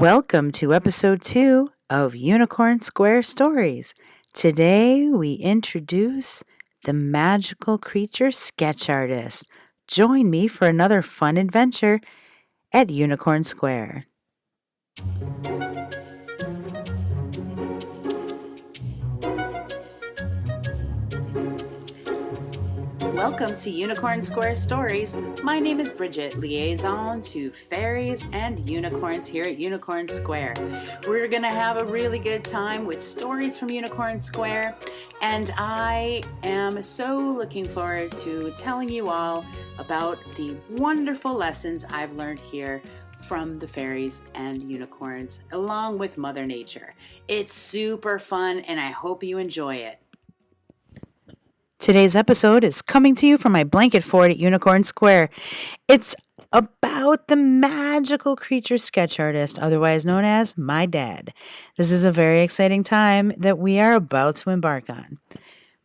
Welcome to episode 2 of Unicorn Square Stories. Today we introduce the magical creature sketch artist. Join me for another fun adventure at Unicorn Square. Welcome to Unicorn Square Stories. My name is Bridget, liaison to fairies and unicorns here at Unicorn Square. We're going to have a really good time with stories from Unicorn Square, and I am so looking forward to telling you all about the wonderful lessons I've learned here from the fairies and unicorns, along with Mother Nature. It's super fun, and I hope you enjoy it. Today's episode is coming to you from my blanket fort at Unicorn Square. It's about the magical creature sketch artist, otherwise known as my dad. This is a very exciting time that we are about to embark on.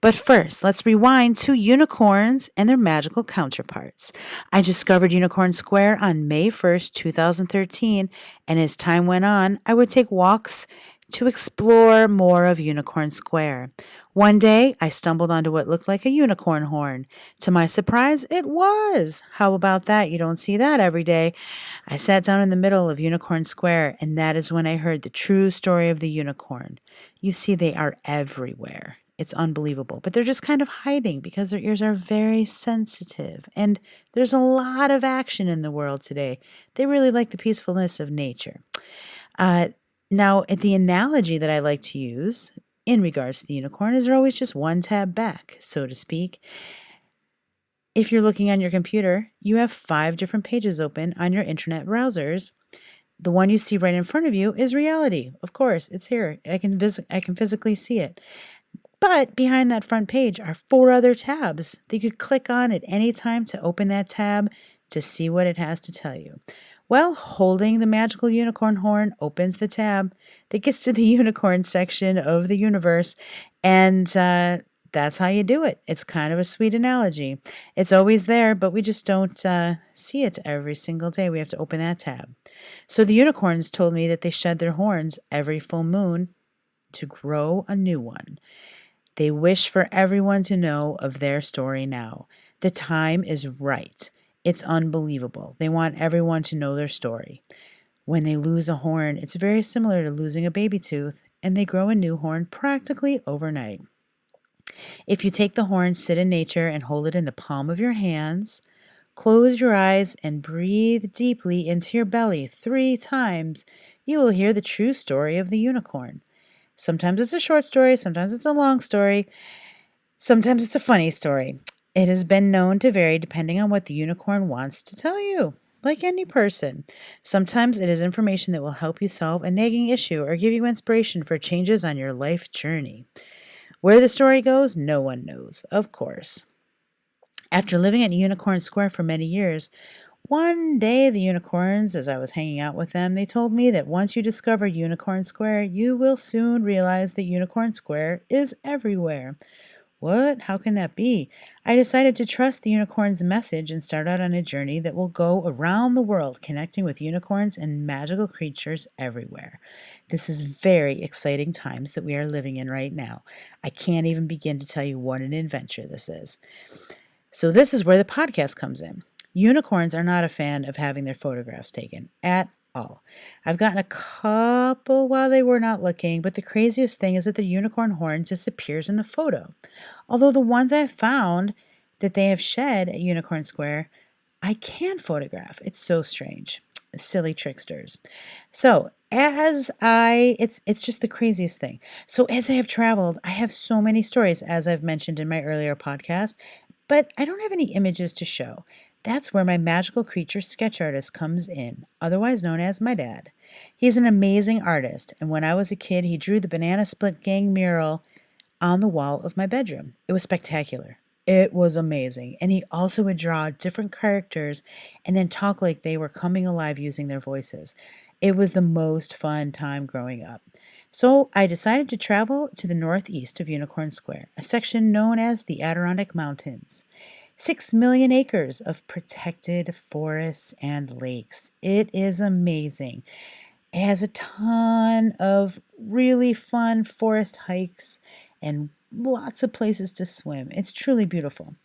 But first, let's rewind to unicorns and their magical counterparts. I discovered Unicorn Square on May 1st, 2013, and as time went on, I would take walks to explore more of Unicorn Square. One day, I stumbled onto what looked like a unicorn horn. To my surprise, it was. How about that? You don't see that every day. I sat down in the middle of Unicorn Square, and that is when I heard the true story of the unicorn. You see, they are everywhere. It's unbelievable, but they're just kind of hiding because their ears are very sensitive, and there's a lot of action in the world today. They really like the peacefulness of nature. Now, the analogy that I like to use in regards to the unicorn is they're always just one tab back, so to speak. If you're looking on your computer, you have 5 different pages open on your internet browsers. The one you see right in front of you is reality. Of course, it's here. I can physically see it. But behind that front page are 4 other tabs that you could click on at any time to open that tab to see what it has to tell you. Well, holding the magical unicorn horn opens the tab that gets to the unicorn section of the universe, and that's how you do it. It's kind of a sweet analogy. It's always there, but we just don't see it every single day. We have to open that tab. So the unicorns told me that they shed their horns every full moon to grow a new one. They wish for everyone to know of their story now. The time is right. It's unbelievable. They want everyone to know their story. When they lose a horn, it's very similar to losing a baby tooth, and they grow a new horn practically overnight. If you take the horn, sit in nature, and hold it in the palm of your hands, close your eyes and breathe deeply into your belly 3 times, you will hear the true story of the unicorn. Sometimes it's a short story, sometimes it's a long story, sometimes it's a funny story. It has been known to vary depending on what the unicorn wants to tell you, like any person. Sometimes it is information that will help you solve a nagging issue or give you inspiration for changes on your life journey. Where the story goes, no one knows, of course. After living at Unicorn Square for many years, one day the unicorns, as I was hanging out with them, they told me that once you discover Unicorn Square, you will soon realize that Unicorn Square is everywhere. What? How can that be? I decided to trust the unicorn's message and start out on a journey that will go around the world, connecting with unicorns and magical creatures everywhere. This is very exciting times that we are living in right now. I can't even begin to tell you what an adventure this is. So this is where the podcast comes in. Unicorns are not a fan of having their photographs taken at all. I've gotten a couple while they were not looking, but the craziest thing is that the unicorn horn disappears in the photo. Although the ones I've found that they have shed at Unicorn Square, I can photograph. It's so strange. Silly tricksters. So it's just the craziest thing. So as I have traveled, I have so many stories, as I've mentioned in my earlier podcast, but I don't have any images to show. That's where my magical creature sketch artist comes in, otherwise known as my dad. He's an amazing artist, and when I was a kid, he drew the Banana Split Gang mural on the wall of my bedroom. It was spectacular. It was amazing. And he also would draw different characters and then talk like they were coming alive using their voices. It was the most fun time growing up. So I decided to travel to the northeast of Unicorn Square, a section known as the Adirondack Mountains. 6 million acres of protected forests and lakes. It is amazing. It has a ton of really fun forest hikes and lots of places to swim. It's truly beautiful.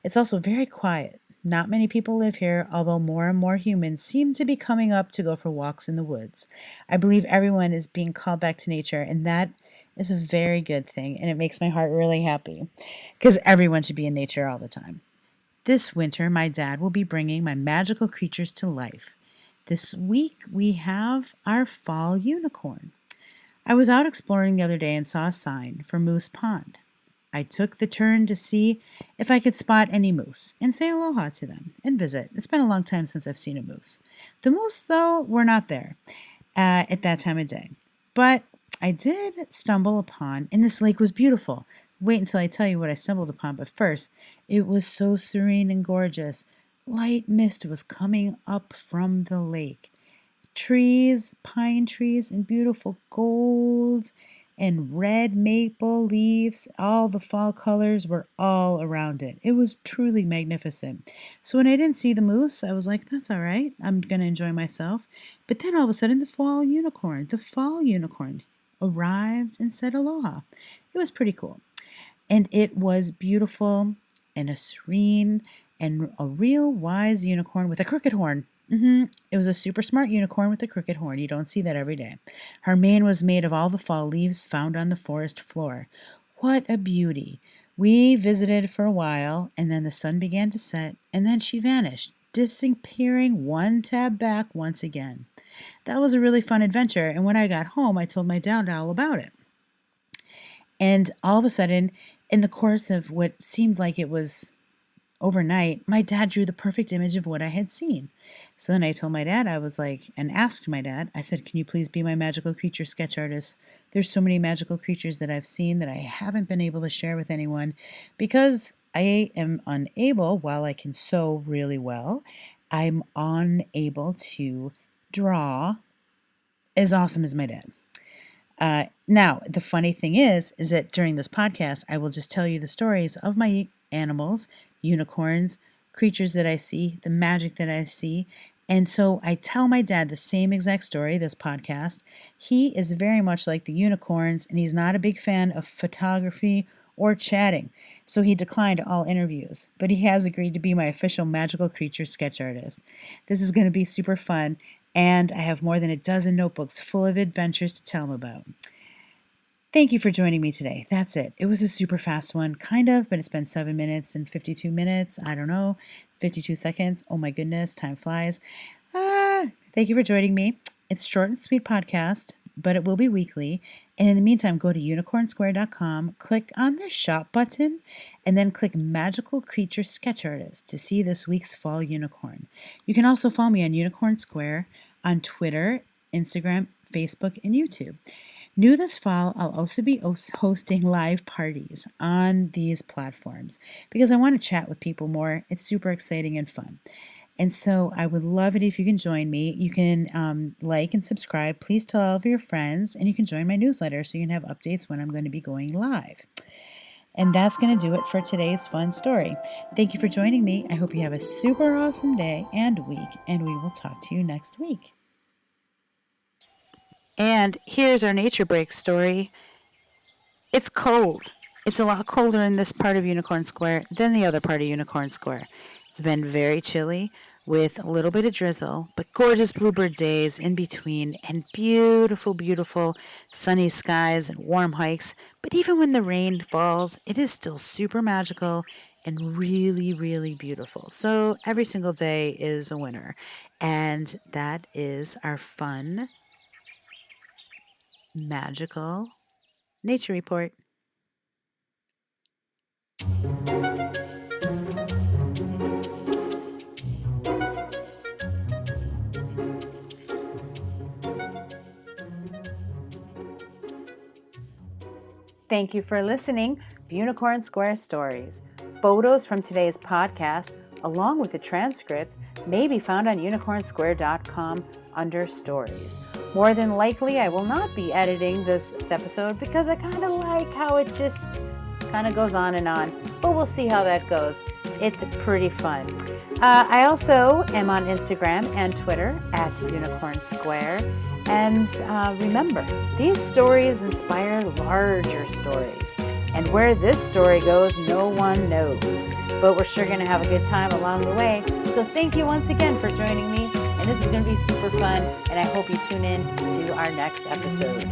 It's also very quiet. Not many people live here, although more and more humans seem to be coming up to go for walks in the woods. I believe everyone is being called back to nature, and that is a very good thing, and it makes my heart really happy because everyone should be in nature all the time. This winter, my dad will be bringing my magical creatures to life. This week, we have our fall unicorn. I was out exploring the other day and saw a sign for Moose Pond. I took the turn to see if I could spot any moose and say aloha to them and visit. It's been a long time since I've seen a moose. The moose, though, were not there at that time of day. But I did stumble upon, and this lake was beautiful. Wait until I tell you what I stumbled upon, but first, it was so serene and gorgeous. Light mist was coming up from the lake. Trees, pine trees, and beautiful gold and red maple leaves, all the fall colors were all around it. It was truly magnificent. So when I didn't see the moose, I was like, that's all right. I'm going to enjoy myself. But then all of a sudden, the fall unicorn arrived and said aloha. It was pretty cool. And it was beautiful and a serene and a real wise unicorn with a crooked horn. It was a super smart unicorn with a crooked horn. You don't see that every day. Her mane was made of all the fall leaves found on the forest floor. What a beauty. We visited for a while, and then the sun began to set, and then she vanished, disappearing one tab back once again. That was a really fun adventure, and when I got home, I told my dad all about it. And all of a sudden, in the course of what seemed like it was overnight, my dad drew the perfect image of what I had seen. So then I told my dad, and asked my dad, I said, can you please be my magical creature sketch artist? There's so many magical creatures that I've seen that I haven't been able to share with anyone because I am unable, while I can sew really well, I'm unable to draw as awesome as my dad. Now, the funny thing is that during this podcast, I will just tell you the stories of my animals, unicorns, creatures that I see, the magic that I see. And so I tell my dad the same exact story, this podcast. He is very much like the unicorns, and he's not a big fan of photography or chatting. So he declined all interviews, but he has agreed to be my official magical creature sketch artist. This is going to be super fun, and I have more than a dozen notebooks full of adventures to tell him about. Thank you for joining me today. That's it. It was a super fast one, kind of, but it's been 7 minutes and 52 minutes. I don't know, 52 seconds. Oh my goodness, time flies. Thank you for joining me. It's a short and sweet podcast, but it will be weekly. And in the meantime, go to unicornsquare.com, click on the shop button, and then click Magical Creature Sketch Artist to see this week's fall unicorn. You can also follow me on Unicorn Square on Twitter, Instagram, Facebook, and YouTube. New this fall, I'll also be hosting live parties on these platforms because I want to chat with people more. It's super exciting and fun. And so I would love it if you can join me. You can like and subscribe. Please tell all of your friends, and you can join my newsletter so you can have updates when I'm going to be going live. And that's going to do it for today's fun story. Thank you for joining me. I hope you have a super awesome day and week, and we will talk to you next week. And here's our nature break story. It's cold. It's a lot colder in this part of Unicorn Square than the other part of Unicorn Square. It's been very chilly with a little bit of drizzle, but gorgeous bluebird days in between and beautiful, beautiful sunny skies and warm hikes. But even when the rain falls, it is still super magical and really, really beautiful. So every single day is a winner. And that is our fun, magical nature report. Thank you for listening to Unicorn Square Stories. Photos from today's podcast, along with a transcript, may be found on unicornsquare.com under Stories. More than likely, I will not be editing this episode because I kind of like how it just kind of goes on and on, but we'll see how that goes. It's pretty fun. I also am on Instagram and Twitter at Unicorn Square. And remember, these stories inspire larger stories. And where this story goes, no one knows. But we're sure going to have a good time along the way. So thank you once again for joining me. And this is going to be super fun. And I hope you tune in to our next episode.